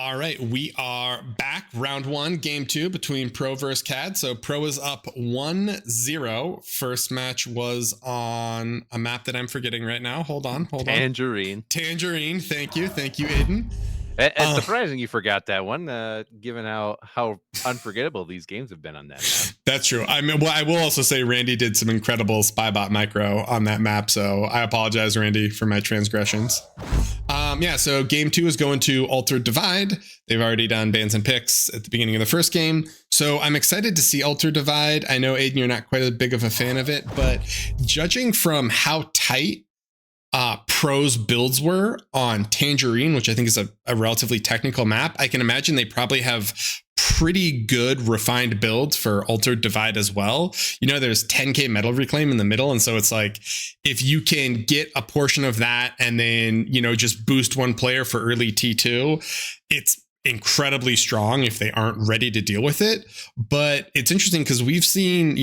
All right, we are back. Round one, game two between Pro versus CAD. So Pro is up 1-0. First match was on a map that I'm forgetting right now. Hold on. Tangerine. Tangerine. Thank you, Aiden. It's surprising you forgot that one, given how unforgettable these games have been on that map. That's true. I mean, well, I will also say Randy did some incredible Spybot micro on that map, so I apologize, Randy, for my transgressions. Yeah, so game two is going to Altered Divide. They've already done bans and picks at the beginning of the first game, so I'm excited to see Altered Divide. I know, Aiden, you're not quite as big of a fan of it, but judging from how tight Pro's builds were on Tangerine, which I think is a relatively technical map, I can imagine they probably have pretty good refined builds for Altered Divide as well. You know, there's 10k metal reclaim in the middle, and so it's like if you can get a portion of that and then, you know, just boost one player for early T2, it's incredibly strong if they aren't ready to deal with it. But it's interesting because we've seen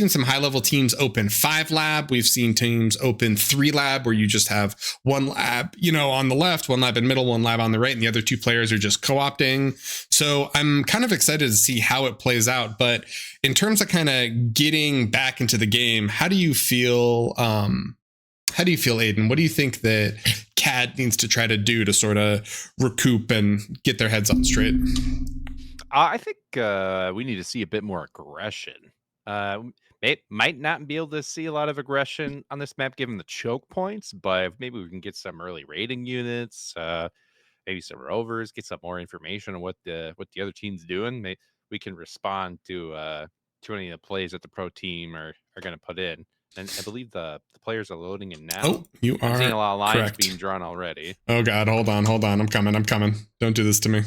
some high level teams open 5 lab. We've seen teams open 3 lab where you just have 1 lab, you know, on the left, 1 lab in middle, 1 lab on the right, and the other 2 players are just co-opting. So I'm kind of excited to see how it plays out. But in terms of kind of getting back into the game, how do you feel, Aiden? What do you think that CAD needs to try to do to sort of recoup and get their heads on straight? I think we need to see a bit more aggression. It might not be able to see a lot of aggression on this map given the choke points, but any we can get some early raiding units, maybe some rovers, get some more information on what the other team's doing. We can respond to any of the plays that the pro team are going to put in. And I believe the players are loading in now. Oh, you are. I'm seeing a lot of lines correct. being drawn already. Oh God, hold on. I'm coming. Don't do this to me.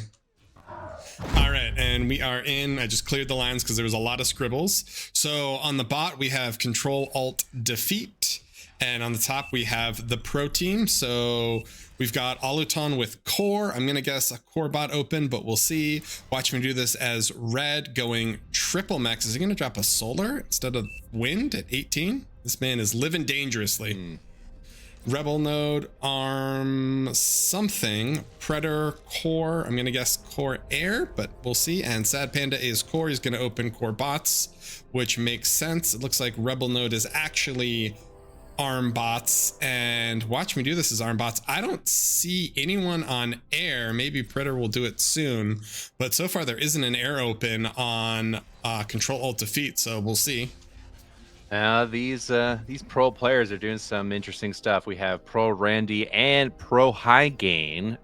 All right, and we are in. I just cleared the lines because there was a lot of scribbles. So on the bot, we have Control Alt Defeat. And on the top, we have the pro team. So we've got Aluton with core. I'm going to guess a core bot open, but we'll see. Watch me do this as red going triple max. Is he going to drop a solar instead of wind at 18? This man is living dangerously. Rebel node, arm something, Predator core. I'm going to guess core air, but we'll see. And Sad Panda is core. He's going to open core bots, which makes sense. It looks like Rebel node is actually arm bots, and watch me do this as arm bots. I don't see anyone on air. Maybe Predator will do it soon, but so far there isn't an air open on Control Alt Defeat, so we'll see. These pro players are doing some interesting stuff. We have Pro Randy and Pro High Gain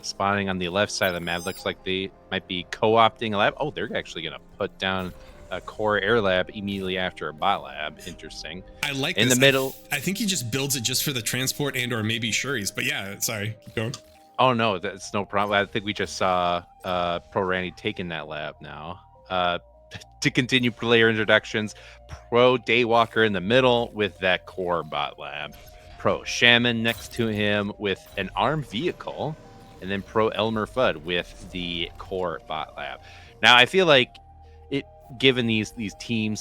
spawning on the left side of the map. Looks like they might be co-opting a lab. Oh, they're actually going to put down a core air lab immediately after a bot lab. Interesting. I like in this. The middle. I think he just builds it just for the transport and or maybe Shuri's. But yeah, sorry, keep going. Oh no, that's no problem. I think we just saw Pro Randy taking that lab now. To continue player introductions, Pro Daywalker in the middle with that core bot lab, Pro Shaman next to him with an armed vehicle, and then Pro Elmer Fudd with the core bot lab. Now I feel like given these team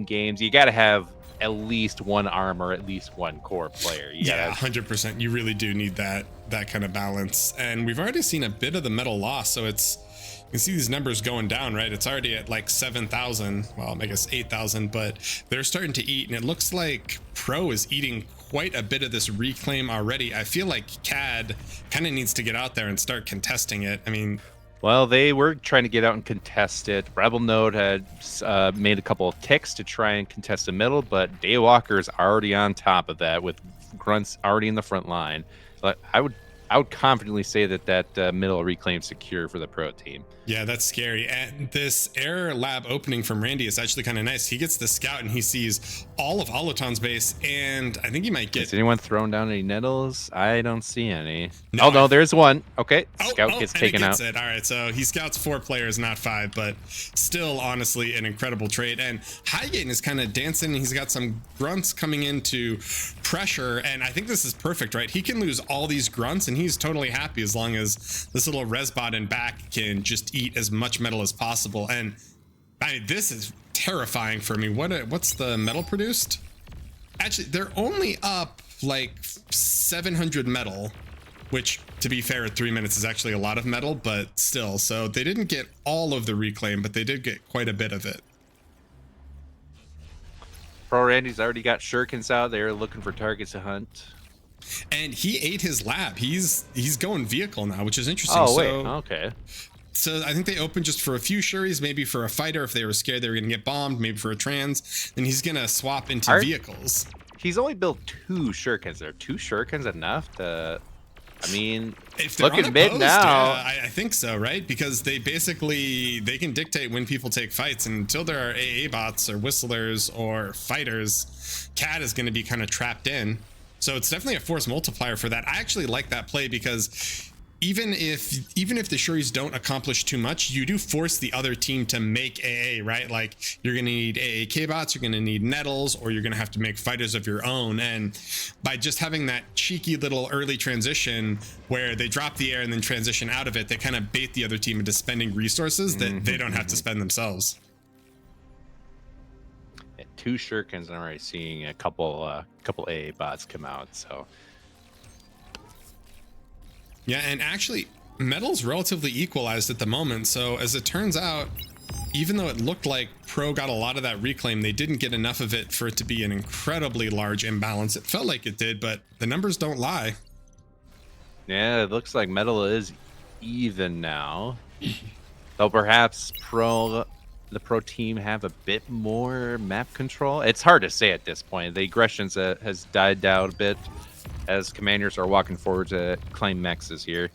games, you got to have at least one arm or at least one core player. Yeah, 100%. You really do need that kind of balance. And we've already seen a bit of the metal loss, so you can see these numbers going down, right? It's already at like 7,000. Well, I guess 8,000, but they're starting to eat, and it looks like Pro is eating quite a bit of this reclaim already. I feel like CAD kind of needs to get out there and start contesting it. I mean, well, they were trying to get out and contest it. Rebel Node had made a couple of ticks to try and contest the middle, but Daywalker is already on top of that with grunts already in the front line. But I would confidently say that middle reclaim secure for the pro team. Yeah, that's scary. And this air lab opening from Randy is actually kind of nice. He gets the scout and he sees all of Aluton's base, and I think he might get... Has anyone thrown down any nettles? I don't see any. No, there's one. Okay, scout gets taken out. All right, so he scouts 4 players, not 5, but still, honestly, an incredible trade. And Highgain is kind of dancing. He's got some grunts coming into pressure, and I think this is perfect, right? He can lose all these grunts, and he's totally happy as long as this little resbot in back can just eat as much metal as possible. And I mean, this is terrifying for me. What's the metal produced? Actually, they're only up like 700 metal, which to be fair at 3 minutes is actually a lot of metal, but still. So they didn't get all of the reclaim, but they did get quite a bit of it. Pro Randy's already got shurikens out there looking for targets to hunt. And he ate his lab. He's going vehicle now, which is interesting. Oh, wait. Okay. So I think they opened just for a few shuris, maybe for a fighter if they were scared they were going to get bombed, maybe for a trans. Then he's going to swap into vehicles. He's only built 2 shurikens. Are 2 shurikens enough to... I mean, if they're looking mid now. I think so, right? Because they can dictate when people take fights. And until there are AA bots or whistlers or fighters, CAD is going to be kind of trapped in. So it's definitely a force multiplier for that. I actually like that play because even if the shuris don't accomplish too much, you do force the other team to make AA, right? Like you're going to need AAK bots, you're going to need nettles, or you're going to have to make fighters of your own. And by just having that cheeky little early transition where they drop the air and then transition out of it, they kind of bait the other team into spending resources that they don't have to spend themselves. 2 shurikens, and I'm already seeing a couple AA bots come out. So yeah, and actually metal's relatively equalized at the moment. So as it turns out, even though it looked like Pro got a lot of that reclaim, they didn't get enough of it for it to be an incredibly large imbalance. It felt like it did, but the numbers don't lie. Yeah, it looks like metal is even now. Though perhaps the pro team have a bit more map control. It's hard to say at this point. The aggressions has died down a bit as commanders are walking forward to claim mexes here.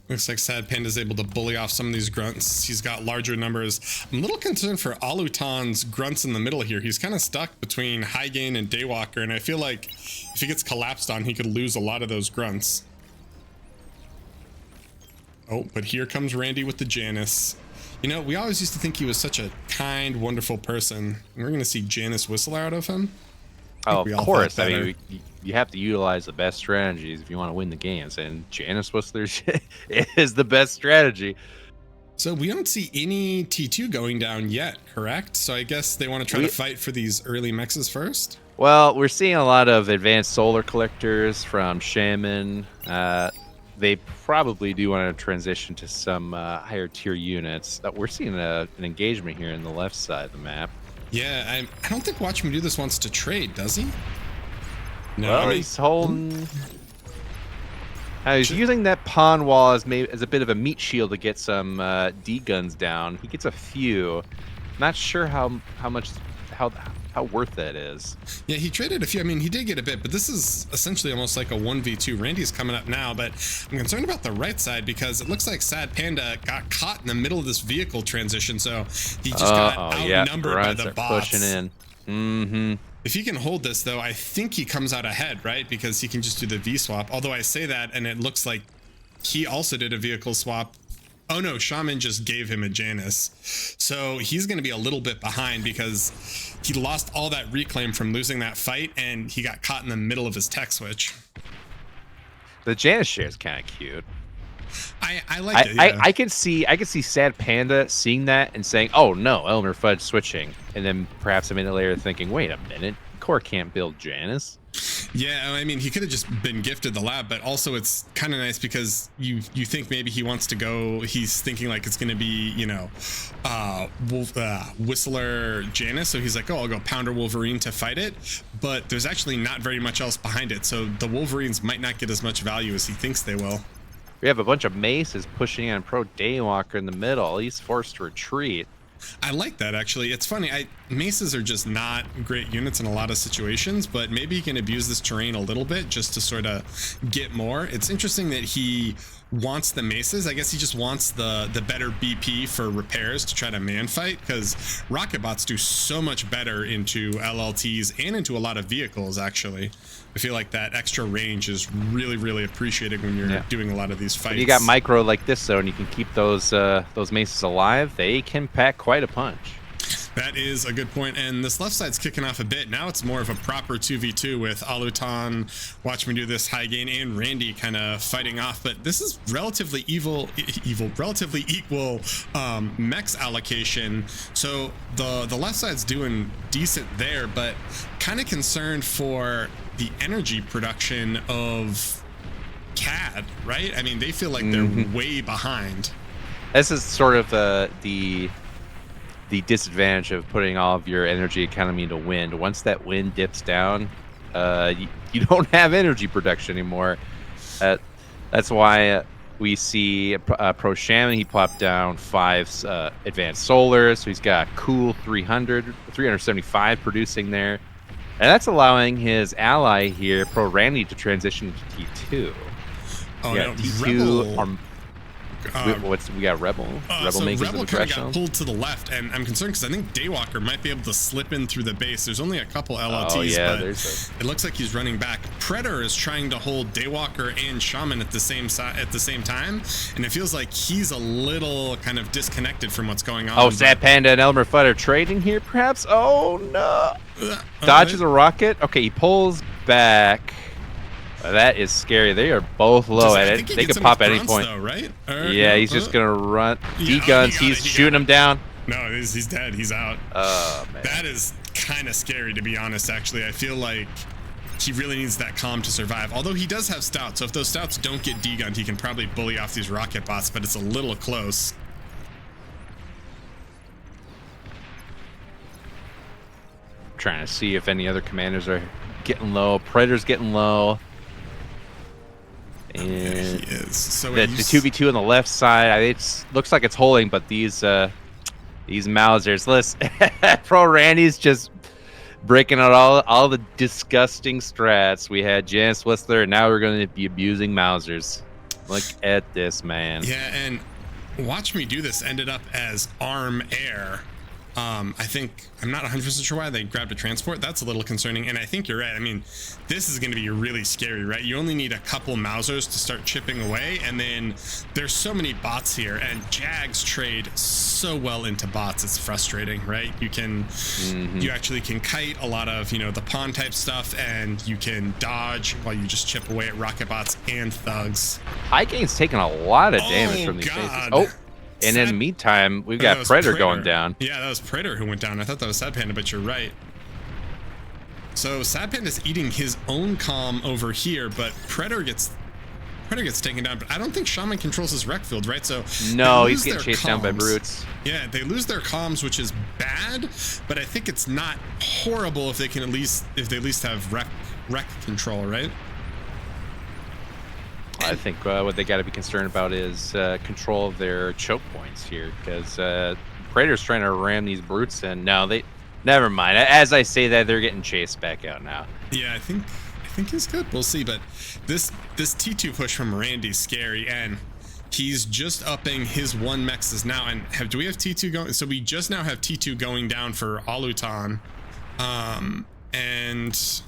Looks like Sad Panda's able to bully off some of these grunts. He's got larger numbers. I'm a little concerned for Alutan's grunts in the middle here. He's kind of stuck between High Gain and Daywalker, and I feel like if he gets collapsed on, he could lose a lot of those grunts. Oh, but here comes Randy with the Janus. You know, we always used to think he was such a kind, wonderful person. And we're going to see Janus Whistler out of him. Oh, of course. I mean, you have to utilize the best strategies if you want to win the games, and Janus Whistler is the best strategy. So we don't see any T2 going down yet, correct? So I guess they want to try to fight for these early mexes first? Well, we're seeing a lot of advanced solar collectors from Shaman. They probably do want to transition to some higher tier units. We're seeing an engagement here in the left side of the map. Yeah, I don't think Watch Me Do This wants to trade, does he? No, well, he's holding. He's using that pawn wall as a bit of a meat shield to get some D guns down. He gets a few. Not sure how worth that is. Yeah, he traded a few. I mean, he did get a bit, but this is essentially almost like a 1v2. Randy's coming up now, but I'm concerned about the right side because it looks like Sad Panda got caught in the middle of this vehicle transition, so he just got outnumbered by the bots. Pushing in. If he can hold this, though, I think he comes out ahead, right? Because he can just do the V-swap. Although I say that, and it looks like he also did a vehicle swap. Oh no, Shaman just gave him a Janus. So he's going to be a little bit behind because he lost all that reclaim from losing that fight, and he got caught in the middle of his tech switch. The Janus share is kind of cute. I like it. Yeah. I can see Sad Panda seeing that and saying, "Oh no, Elmer Fudge switching," and then perhaps a minute later thinking, "Wait a minute, Core can't build Janus." Yeah, I mean, he could have just been gifted the lab, but also it's kind of nice because you think maybe he wants to go. He's thinking like it's going to be, you know, Whistler Janus. So he's like, oh, I'll go Pounder Wolverine to fight it. But there's actually not very much else behind it. So the Wolverines might not get as much value as he thinks they will. We have a bunch of maces pushing on Pro Daywalker in the middle. He's forced to retreat. I like that, actually. It's funny. Maces are just not great units in a lot of situations, but maybe he can abuse this terrain a little bit just to sort of get more. It's interesting that he wants the maces. I guess he just wants the better BP for repairs to try to man fight, because rocket bots do so much better into LLTs and into a lot of vehicles, actually. I feel like that extra range is really, really appreciated when you're doing a lot of these fights. When you got micro like this, though, and you can keep those maces alive, they can pack quite a punch. That is a good point. And this left side's kicking off a bit. Now it's more of a proper 2v2 with Alutan, Watch Me Do This, High Gain, and Randy kind of fighting off. But this is relatively relatively equal mechs allocation. So the left side's doing decent there, but kind of concerned for the energy production of CAD, right? I mean, they feel like they're way behind. This is sort of the disadvantage of putting all of your energy economy into wind. Once that wind dips down, you don't have energy production anymore. That's why we see Pro Shaman. He plopped down 5 advanced solar, so he's got a cool 375 producing there. And that's allowing his ally here, Pro Randy, to transition to T2. Oh, yeah, no, T2 Rebel. we got Rebel. So makes Rebel it kind of got directional. pulled to the left, and I'm concerned because I think Daywalker might be able to slip in through the base. There's only a couple LLTs, but it looks like he's running back. Predator is trying to hold Daywalker and Shaman at the same time, and it feels like he's a little kind of disconnected from what's going on. Oh, Sad Panda and Elmer Fudd are trading here, perhaps? Oh, no. Dodges a rocket. Okay, he pulls back. That is scary. They are both low at it. They could pop at any point. Though, right? Yeah, he's just going to run. D-guns. He's shooting him down. No, he's dead. He's out. Oh, man. That is kind of scary, to be honest, actually. I feel like he really needs that comm to survive. Although he does have stouts, so if those stouts don't get D-gunned, he can probably bully off these rocket bots, but it's a little close. Trying to see if any other commanders are getting low. Predator's getting low. And he is. So the 2v2 on the left side, it looks like it's holding, but these Mausers, listen, Pro Randy's just breaking out all the disgusting strats. We had Janice Whistler, and now we're going to be abusing Mausers. Look at this, man. Yeah, and Watch Me Do This ended up as Arm Air. I think, I'm not 100% sure why they grabbed a transport. That's a little concerning, and I think you're right. I mean, this is going to be really scary, right? You only need a couple Mausers to start chipping away, and then there's so many bots here, and Jags trade so well into bots. It's frustrating, right? You can, you actually can kite a lot of, you know, the pawn type stuff, and you can dodge while you just chip away at rocket bots and thugs. High Gain's taking a lot of damage from these faces. Oh. And in the meantime, we've got Predator going down. Yeah, that was Predator who went down. I thought that was Sad Panda, but you're right. So Sad Panda's eating his own comm over here, but Predator gets taken down. But I don't think Shaman controls his rec field, right? So no, he's getting chased down by brutes. Yeah, they lose their comms, which is bad, but I think it's not horrible if they can at least have rec control, right? I think what they got to be concerned about is control of their choke points here, because Predator's trying to ram these brutes in. No, never mind. As I say that, they're getting chased back out now. Yeah, I think he's good. We'll see. But this T2 push from Randy's scary, and he's just upping his 1 mexes now. And do we have T2 going? So we just now have T2 going down for Alutan, and.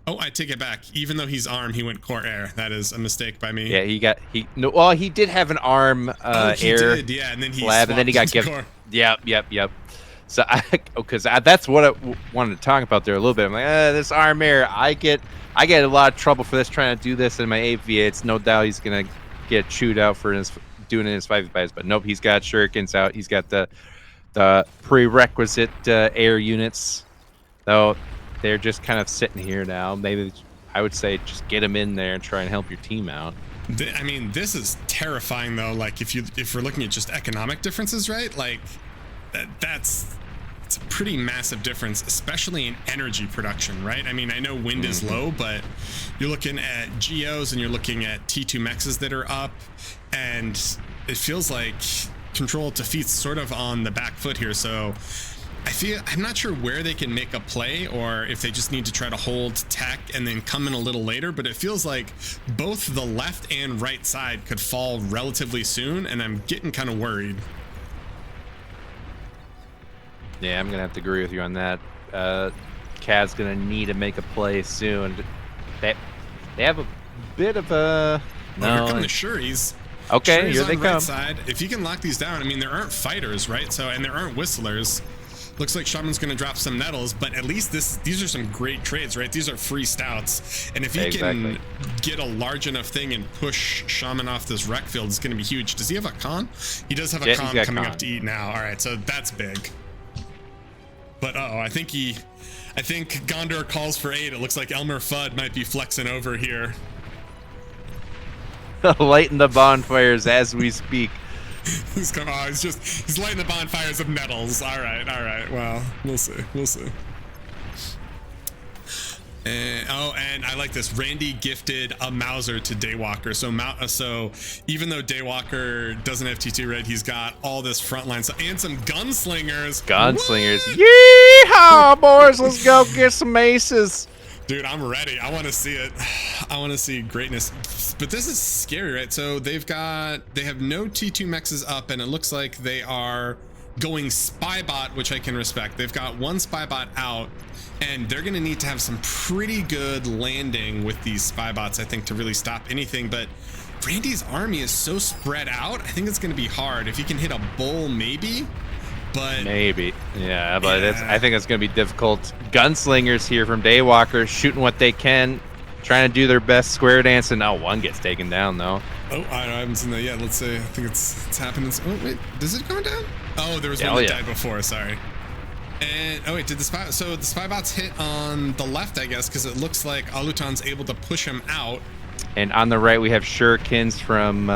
Oh, I take it back. Even though he's arm, he went core air. That is a mistake by me. Yeah, he did have an arm air. Did, yeah, and then he lab, and then he got given. Yep. So because that's what I wanted to talk about there a little bit. I'm like, this arm air, I get a lot of trouble for this, trying to do this in my AVA. It's no doubt he's gonna get chewed out for doing it in his 5v5s, but nope, he's got shurikens out. He's got the prerequisite air units, though. They're just kind of sitting here now. Maybe I would say just get them in there and try and help your team out. I mean, this is terrifying though. Like if we're looking at just economic differences, right? Like it's a pretty massive difference, especially in energy production, right? I mean, I know wind is low, but you're looking at geos and you're looking at T2 mexes that are up, and it feels like control defeats sort of on the back foot here. So I'm not sure where they can make a play, or if they just need to try to hold tech and then come in a little later, but it feels like both the left and right side could fall relatively soon, and I'm getting kind of worried. Yeah, I'm gonna have to agree with you on that. CAD's gonna need to make a play soon. They have a bit of a here come the Shuris. Okay, here they come. Right side. If you can lock these down, I mean, there aren't fighters, right? So, and there aren't whistlers. Looks like Shaman's going to drop some nettles, but at least these are some great trades, right? These are free stouts. And if he can get a large enough thing and push Shaman off this wreck field, it's going to be huge. Does he have a con? He does have a con coming up to eat now. All right, so that's big. But I think Gondor calls for aid. It looks like Elmer Fudd might be flexing over here. lighting the bonfires as we speak. He's lighting the bonfires of nettles. All right. Well, we'll see. And I like this. Randy gifted a Mauser to Daywalker. So even though Daywalker doesn't have T2 red, he's got all this frontline stuff and some gunslingers. Yeehaw, boys! Let's go get some aces. Dude, I'm ready. I want to see it. I want to see greatness. But this is scary, right? So they have no T2 mexes up, and it looks like they are going Spybot, which I can respect. They've got one Spybot out, and they're going to need to have some pretty good landing with these Spybots, I think, to really stop anything. But Randy's army is so spread out. I think it's going to be hard. If he can hit a bull, maybe. But maybe, yeah, but I think it's going to be difficult. Gunslingers here from Daywalker, shooting what they can, trying to do their best square dance, and now one gets taken down though. Oh, I haven't seen that yet. Let's see. I think it's happening. Oh wait, does it go down? Oh, there was one that died before. Sorry. And oh wait, did the Spybots hit on the left? I guess because it looks like Alutan's able to push him out. And on the right, we have Shurikens from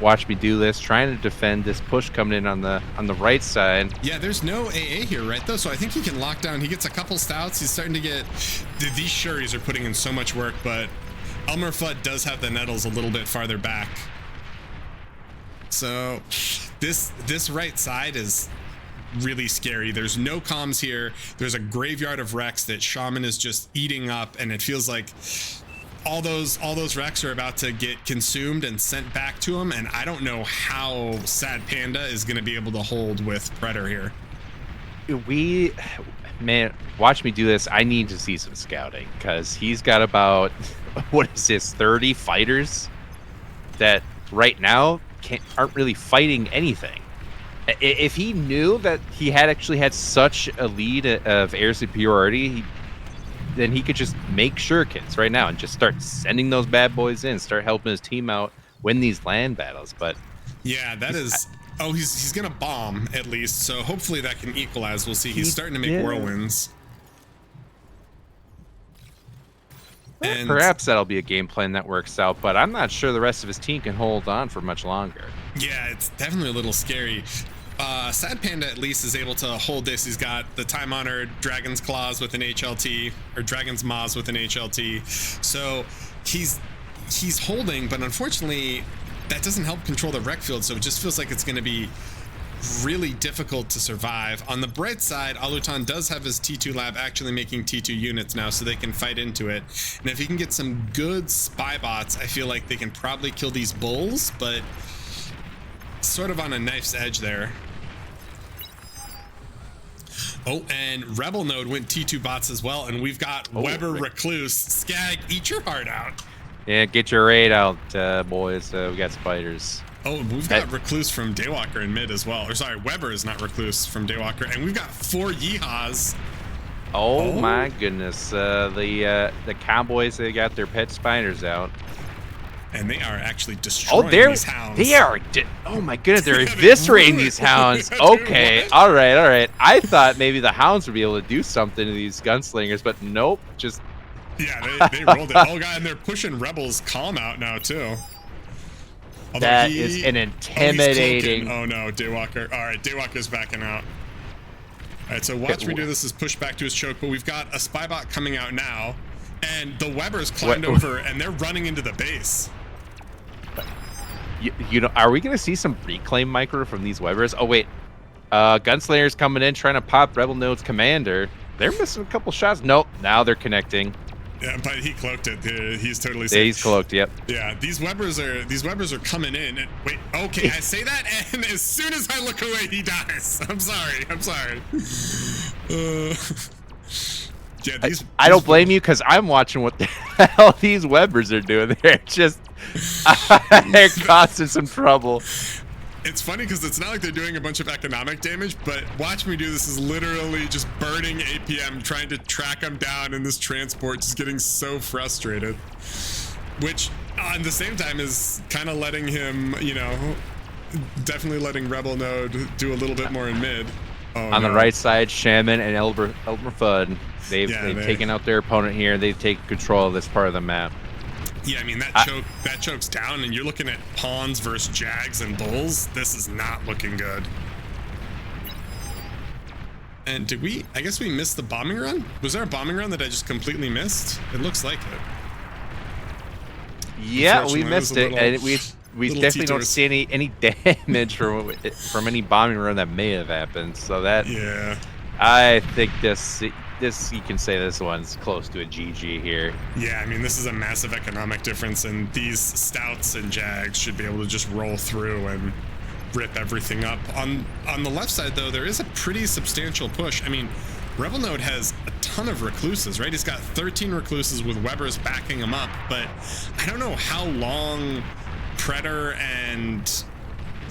Watch Me Do This trying to defend this push coming in on the right side. Yeah, there's no AA here, right, though? So I think he can lock down. He gets a couple stouts. He's starting to get... These Shuris are putting in so much work, but Elmer Fudd does have the nettles a little bit farther back. So this right side is really scary. There's no comms here. There's a graveyard of Rex that Shaman is just eating up, and it feels like... all those Rex are about to get consumed and sent back to him, and I don't know how Sad Panda is going to be able to hold with Predator here. Man, Watch Me Do This. I need to see some scouting because he's got about, what is this, 30 fighters that right now aren't really fighting anything. If he knew that he had actually had such a lead of air superiority, then he could just make shurikens right now and just start sending those bad boys in, start helping his team out, win these land battles. But yeah, that is... Oh, he's gonna bomb at least, so hopefully that can equalize. We'll see. He's starting to make whirlwinds. And perhaps that'll be a game plan that works out, but I'm not sure the rest of his team can hold on for much longer. Yeah, it's definitely a little scary. Sad Panda at least is able to hold this. He's got the time-honored Dragon's Claws with an HLT, or Dragon's Maws with an HLT. So he's holding, but unfortunately that doesn't help control the wreck field, so it just feels like it's going to be really difficult to survive. On the bright side, Alutan does have his T2 lab actually making T2 units now, so they can fight into it. And if he can get some good spy bots, I feel like they can probably kill these bulls, but sort of on a knife's edge there. Oh, and Rebel Node went T2 bots as well, and we've got Weber Recluse. Skag, eat your heart out. Yeah, get your raid out, boys. We got spiders. Oh, we've got Recluse from Daywalker in mid as well. Or sorry, Weber is not Recluse from Daywalker, and we've got 4 Yeehaws. Oh my goodness, the Cowboys, they got their pet spiders out. And they are actually destroying these hounds. They are. Oh my goodness, they're eviscerating these hounds. Okay, all right. I thought maybe the hounds would be able to do something to these gunslingers, but nope. Just yeah, they rolled it. Oh god, and they're pushing Rebel's calm out now too. Although that is an intimidating. Oh no, Daywalker. All right, Daywalker's backing out. All right, so Watch Me Do This is pushed back to his choke, but we've got a Spybot coming out now, and the Webers climbed over, and they're running into the base. You know, are we going to see some reclaim micro from these Webers? Oh, wait. Gunslinger's coming in, trying to pop Rebel Node's commander. They're missing a couple shots. Nope. Now they're connecting. Yeah, but he cloaked it. He's totally safe. Yeah, he's cloaked, yep. Yeah, these Webers are coming in. And wait, okay, I say that, and as soon as I look away, he dies. I'm sorry. Yeah, I don't blame you, because I'm watching what the hell these Webers are doing. They're just... they're causing some trouble. It's funny because it's not like they're doing a bunch of economic damage, but Watch Me Do This is literally just burning APM, trying to track him down in this transport, just getting so frustrated. Which, at the same time, is kind of letting him, you know, definitely letting Rebel Node do a little bit more in mid. On the right side, Shaman and Elmer Fudd, they've taken out their opponent here. They've taken control of this part of the map. Yeah, I mean that chokes down, and you're looking at pawns versus jags and bulls. This is not looking good. And did we? I guess we missed the bombing run. Was there a bombing run that I just completely missed? It looks like it. Yeah, we missed it, and we definitely don't see any damage from any bombing run that may have happened. So that, yeah, I think this you can say this one's close to a GG here. Yeah, I mean this is a massive economic difference, and these stouts and jags should be able to just roll through and rip everything up. On the left side though, there is a pretty substantial push. I mean, Rebel Node has a ton of recluses, right? He's got 13 recluses with Webbers backing him up, but I don't know how long Predator and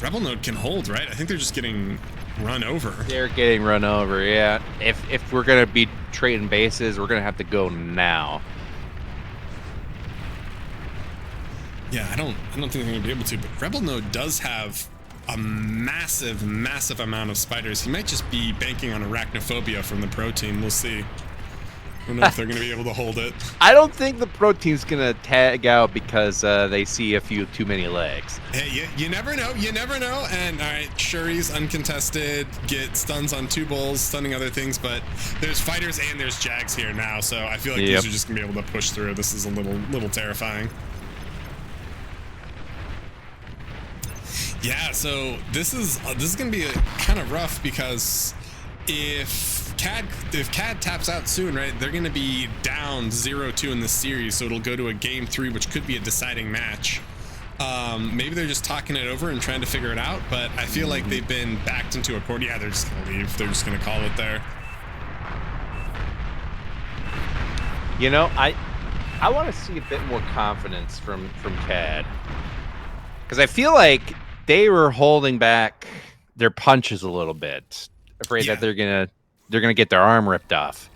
Rebel Node can hold, right? I think they're just getting run over. They're getting run over, yeah. If we're gonna be trading bases, we're gonna have to go now. Yeah, I don't think they're gonna be able to, but Rebel Node does have a massive amount of spiders. He might just be banking on arachnophobia from the pro team. We'll see. I don't know if they're going to be able to hold it. I don't think the pro team's going to tag out because they see a few too many legs. Hey, you never know. You never know. And all right, Shuri's uncontested, get stuns on 2 bulls, stunning other things, but there's fighters and there's jags here now, so I feel like these are just going to be able to push through. This is a little terrifying. Yeah, so this is going to be kind of rough because if CAD taps out soon, right, they're going to be down 0-2 in this series, so it'll go to a game 3, which could be a deciding match. Maybe they're just talking it over and trying to figure it out, but I feel like they've been backed into a corner. Yeah, they're just going to leave. They're just going to call it there. You know, I want to see a bit more confidence from CAD, because I feel like they were holding back their punches a little bit, afraid that they're gonna get their arm ripped off.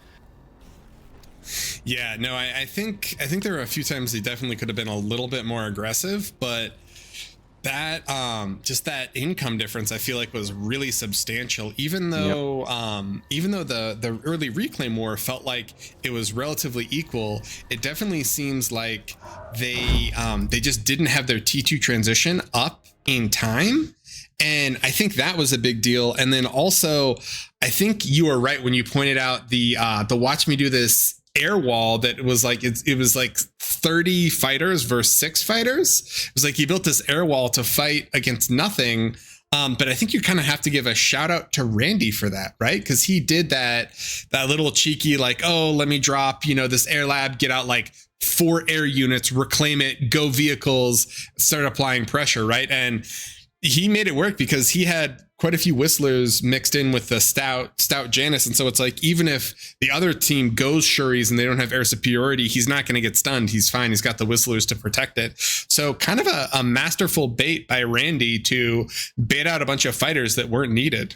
Yeah, no, I think there were a few times they definitely could have been a little bit more aggressive, but that just that income difference I feel like was really substantial. Even though the early reclaim war felt like it was relatively equal, it definitely seems like they just didn't have their T2 transition up in time. And I think that was a big deal. And then also, I think you were right when you pointed out the watch me do this air wall that was like it was like 30 fighters versus 6 fighters. It was like he built this air wall to fight against nothing. But I think you kind of have to give a shout out to Randy for that, right? Because he did that little cheeky, like, oh, let me drop, this air lab, get out like 4 air units, reclaim it, go vehicles, start applying pressure, right? And he made it work because he had quite a few whistlers mixed in with the stout Janus. And so it's like, even if the other team goes Shuri's and they don't have air superiority, he's not going to get stunned. He's fine. He's got the whistlers to protect it. So kind of a masterful bait by Randy to bait out a bunch of fighters that weren't needed.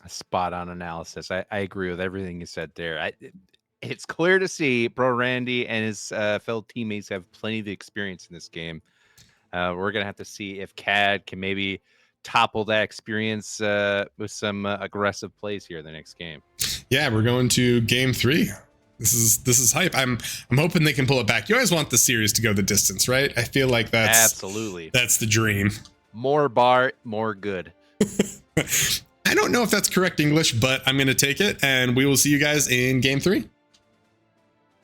Spot on analysis. I agree with everything you said there. It's clear to see Pro Randy and his fellow teammates have plenty of experience in this game. We're going to have to see if CAD can maybe topple that experience with some aggressive plays here in the next game. Yeah, we're going to game 3. This is hype. I'm hoping they can pull it back. You always want the series to go the distance, right? I feel like that's the dream. More bar, more good. I don't know if that's correct English, but I'm going to take it, and we will see you guys in game 3.